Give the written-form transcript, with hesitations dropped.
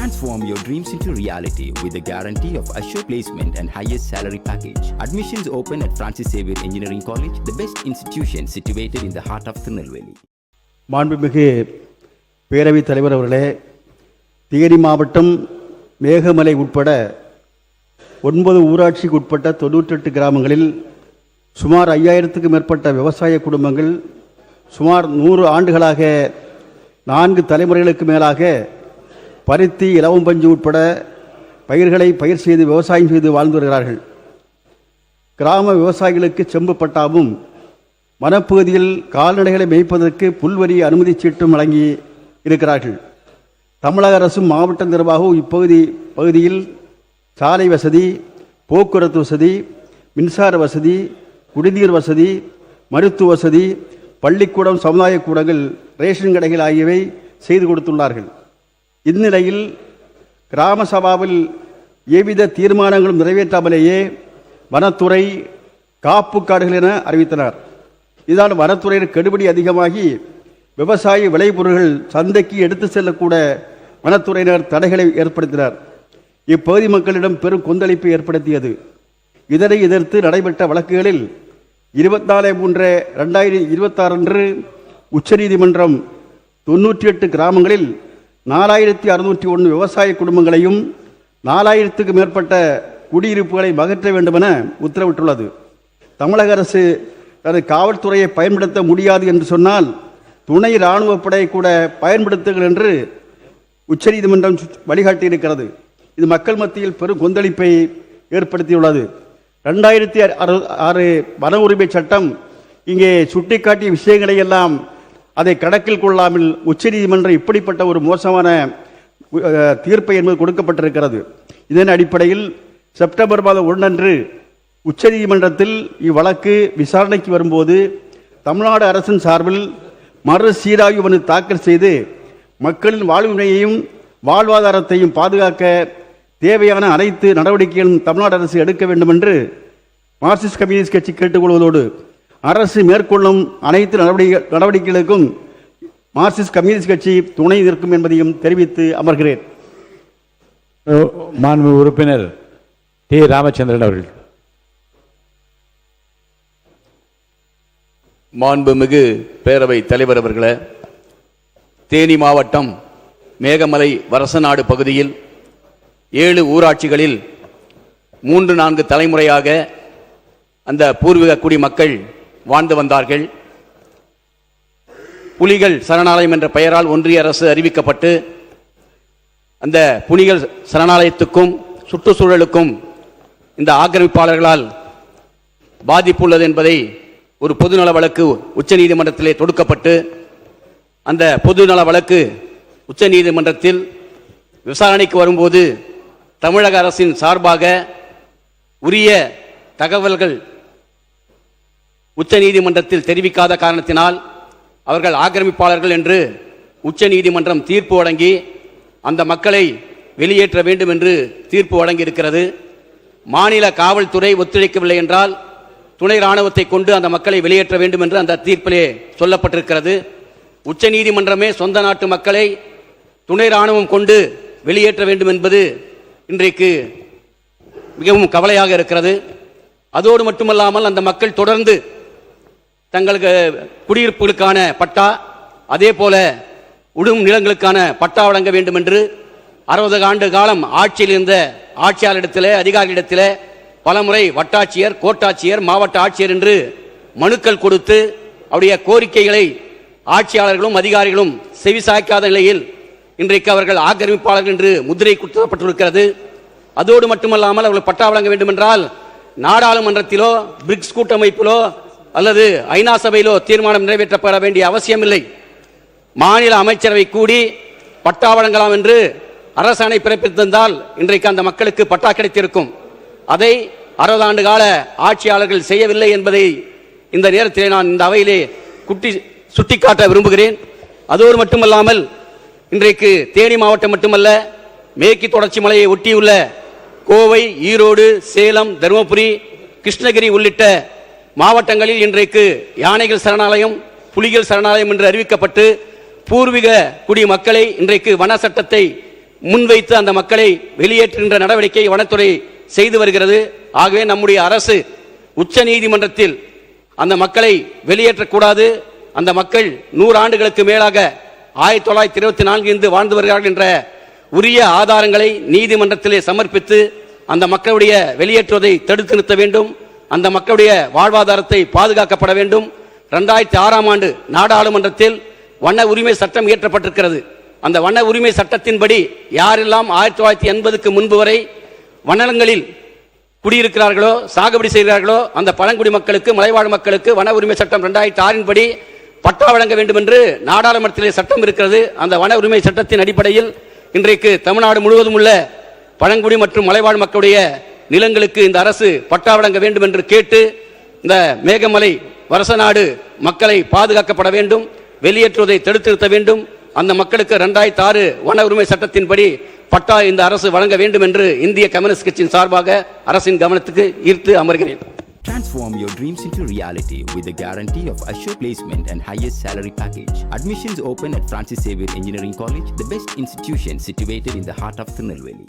Transform your dreams into reality with the guarantee of assured placement and highest salary package. Admissions open at Francis Xavier Engineering College, the best institution situated in the heart of Tirunelveli. மாண்புமிகு பேரவைத் தலைவர் அவர்களே, தேனி மாவட்டம் மேகமலை உட்பட 9 ஊராட்சிக்கு உட்பட்ட 98 கிராமங்களில் சுமார் 5000க்கும் மேற்பட்ட விவசாய குடும்பங்கள் சுமார் 100 ஆண்டுகளாக 4 தலைமுறைகளுக்கு மேலாக பருத்தி, இலவம் பஞ்சு உட்பட பயிர்களை பயிர் செய்து விவசாயம் செய்து வாழ்ந்து வருகிறார்கள். கிராம விவசாயிகளுக்கு செம்பு பட்டாவும் வனப்பகுதியில் கால்நடைகளை மேய்ப்பதற்கு புல்வரி அனுமதி சீட்டும் வழங்கி இருக்கிறார்கள். தமிழக அரசும் மாவட்ட நிர்வாகமும் பகுதியில் சாலை வசதி, போக்குவரத்து வசதி, மின்சார வசதி, குடிநீர் வசதி, மருத்துவ வசதி, பள்ளிக்கூடம், சமுதாய கூடங்கள், ரேஷன் கடைகள் ஆகியவை செய்து கொடுத்துள்ளார்கள். இந்நிலையில் கிராம சபாவில் எவ்வித தீர்மானங்களும் நிறைவேற்றாமலேயே வனத்துறை காப்பு காடுகள் என அறிவித்தனர். இதனால் வனத்துறையின் கெடுபிடி அதிகமாகி விவசாய விளைபொருள்கள் சந்தைக்கு எடுத்து செல்லக்கூட வனத்துறையினர் தடைகளை ஏற்படுத்தினர். இப்பகுதி மக்களிடம் பெரும் கொந்தளிப்பு ஏற்படுத்தியது. இதனை எதிர்த்து நடைபெற்ற வழக்குகளில் 24/3/2026 அன்று உச்சநீதிமன்றம் 98 கிராமங்களில் 4601 விவசாய குடும்பங்களையும் 4000க்கும் மேற்பட்ட குடியிருப்புகளை அகற்ற வேண்டுமென உத்தரவிட்டுள்ளது. தமிழக அரசு தனது காவல்துறையை பயன்படுத்த முடியாது என்று சொன்னால் துணை இராணுவ படையை கூட பயன்படுத்துங்கள் என்று உச்சநீதிமன்றம் வழிகாட்டியிருக்கிறது. இது மக்கள் மத்தியில் பெரும் கொந்தளிப்பை ஏற்படுத்தியுள்ளது. 2006 வன உரிமை சட்டம் இங்கே சுட்டிக்காட்டிய விஷயங்களை எல்லாம் அதை கணக்கில் கொள்ளாமல் உச்சநீதிமன்றம் இப்படிப்பட்ட ஒரு மோசமான தீர்ப்பை என்பது கொடுக்கப்பட்டிருக்கிறது. இதன் அடிப்படையில் செப்டம்பர் 1 அன்று உச்சநீதிமன்றத்தில் இவ்வழக்கு விசாரணைக்கு வரும்போது தமிழ்நாடு அரசின் சார்பில் மறுசீராய்வு மனு தாக்கல் செய்து மக்களின் வாழ்வினையையும் வாழ்வாதாரத்தையும் பாதுகாக்க தேவையான அனைத்து நடவடிக்கைகளும் தமிழ்நாடு அரசு எடுக்க வேண்டும் என்று மார்க்சிஸ்ட் கம்யூனிஸ்ட் கட்சி கேட்டுக்கொள்வதோடு அரசு மேற்கொள்ளும் அனைத்து நடவடிக்கைகளுக்கும் மார்க்சிஸ்ட் கம்யூனிஸ்ட் கட்சி துணை நிற்கும் என்பதையும் தெரிவித்து அமர்கிறேன். மாண்பு உறுப்பினர் டி. ராமச்சந்திரன் அவர்கள். மாண்புமிகு பேரவை தலைவர் அவர்களே, தேனி மாவட்டம் மேகமலை வரசநாடு பகுதியில் 7 ஊராட்சிகளில் 3-4 தலைமுறையாக அந்த பூர்வீக குடிமக்கள் வாழ்ந்து வந்தார்கள். புலிகள் சரணாலயம் என்ற பெயரால் ஒன்றிய அரசு அறிவிக்கப்பட்டு அந்த புலிகள் சரணாலயத்துக்கும் சுற்றுச்சூழலுக்கும் இந்த ஆக்கிரமிப்பாளர்களால் பாதிப்பு உள்ளது என்பதை ஒரு பொதுநல வழக்கு உச்சநீதிமன்றத்திலே தொடுக்கப்பட்டு அந்த பொதுநல வழக்கு உச்சநீதிமன்றத்தில் விசாரணைக்கு வரும்போது தமிழக அரசின் சார்பாக உரிய தகவல்கள் உச்சநீதிமன்றத்தில் தெரிவிக்காத காரணத்தினால் அவர்கள் ஆக்கிரமிப்பாளர்கள் என்று உச்சநீதிமன்றம் தீர்ப்பு வழங்கி அந்த மக்களை வெளியேற்ற வேண்டும் என்று தீர்ப்பு வழங்கியிருக்கிறது. மாநில காவல்துறை ஒத்துழைக்கவில்லை என்றால் துணை இராணுவத்தை கொண்டு அந்த மக்களை வெளியேற்ற வேண்டும் என்று அந்த தீர்ப்பிலே சொல்லப்பட்டிருக்கிறது. உச்சநீதிமன்றமே சொந்த நாட்டு மக்களை துணை இராணுவம் கொண்டு வெளியேற்ற வேண்டும் என்பது இன்றைக்கு மிகவும் கவலையாக இருக்கிறது. அதோடு மட்டுமல்லாமல் அந்த மக்கள் தொடர்ந்து தங்களுக்கு குடியிருப்புகளுக்கான பட்டா, அதே போல உடும் நிலங்களுக்கான பட்டா வழங்க வேண்டும் என்று 60 ஆண்டு காலம் ஆட்சியில் இருந்த ஆட்சியாளரிடத்தில், அதிகாரிகளிடத்தில் பலமுறை வட்டாட்சியர், கோட்டாட்சியர், மாவட்ட ஆட்சியர் என்று மனுக்கள் கொடுத்து அவருடைய கோரிக்கைகளை ஆட்சியாளர்களும் அதிகாரிகளும் செவிசாய்க்காத நிலையில் இன்றைக்கு அவர்கள் ஆக்கிரமிப்பாளர்கள் என்று முத்திரை குத்தப்பட்டிருக்கிறது. அதோடு மட்டுமல்லாமல் அவர்கள் பட்டா வழங்க வேண்டும் என்றால் நாடாளுமன்றத்திலோ பிரிக்ஸ் கூட்டமைப்பிலோ அல்லது ஐநா சபையிலோ தீர்மானம் நிறைவேற்றப்பட வேண்டிய அவசியமில்லை. மாநில அமைச்சரவை கூடி பட்டா வழங்கலாம் என்று அரசாணை பிறப்பித்திருந்தால் இன்றைக்கு அந்த மக்களுக்கு பட்டா கிடைத்திருக்கும். அதை 60 ஆண்டு கால ஆட்சியாளர்கள் செய்யவில்லை என்பதை இந்த நேரத்திலே நான் இந்த அவையிலே சுட்டிக்காட்ட விரும்புகிறேன். அதோடு மட்டுமல்லாமல் இன்றைக்கு தேனி மாவட்டம் மட்டுமல்ல, மேற்கு தொடர்ச்சி மலையை ஒட்டியுள்ள கோவை, ஈரோடு, சேலம், தருமபுரி, கிருஷ்ணகிரி உள்ளிட்ட மாவட்டங்களில் இன்றைக்கு யானைகள் சரணாலயம், புலிகள் சரணாலயம் என்று அறிவிக்கப்பட்டு பூர்வீக குடிமக்களை இன்றைக்கு வன சட்டத்தை முன்வைத்து அந்த மக்களை வெளியேற்றுகின்ற நடவடிக்கை வனத்துறை செய்து வருகிறது. ஆகவே நம்முடைய அரசு உச்ச நீதிமன்றத்தில் அந்த மக்களை வெளியேற்றக்கூடாது, அந்த மக்கள் 100 ஆண்டுகளுக்கு மேலாக 1924 வாழ்ந்து வருகிறார்கள் என்ற உரிய ஆதாரங்களை நீதிமன்றத்திலே சமர்ப்பித்து அந்த மக்களுடைய வெளியேற்றுவதை தடுத்து நிறுத்த வேண்டும். அந்த மக்களுடைய வாழ்வாதாரத்தை பாதுகாக்கப்பட வேண்டும். 2006ஆம் ஆண்டு நாடாளுமன்றத்தில் வன உரிமை சட்டம் இயற்றப்பட்டிருக்கிறது. அந்த வன உரிமை சட்டத்தின்படி யாரெல்லாம் 1980க்கு முன்பு வரை வனங்களில் குடியிருக்கிறார்களோ சாகுபடி செய்கிறார்களோ அந்த பழங்குடி மக்களுக்கு மலைவாழ் மக்களுக்கு வன உரிமை சட்டம் 2006 படி பட்டா வழங்க வேண்டும் என்று நாடாளுமன்றத்திலே சட்டம் இருக்கிறது. அந்த வன உரிமை சட்டத்தின் அடிப்படையில் இன்றைக்கு தமிழ்நாடு முழுவதும் உள்ள பழங்குடி மற்றும் மலைவாழ் மக்களுடைய நிலங்களுக்கு இந்த அரசு பட்டா வழங்க வேண்டும் என்று கேட்டு இந்த மேகமலை வருசநாடு மக்களை பாதுகாக்கப்பட வேண்டும், வெளியேற்றுவதை தடுத்து நிறுத்த வேண்டும். அந்த மக்களுக்கு 2006 வன உரிமை சட்டத்தின்படி பட்டா இந்த அரசு வழங்க வேண்டும் என்று இந்திய கம்யூனிஸ்ட் கட்சியின் சார்பாக அரசின் கவனத்துக்கு ஈர்த்து அமர்கிறேன். Transform your dreams into reality with the guarantee of assured placement and highest salary package. Admissions open at Francis Xavier Engineering College, the best institution situated in the heart of Tirunelveli.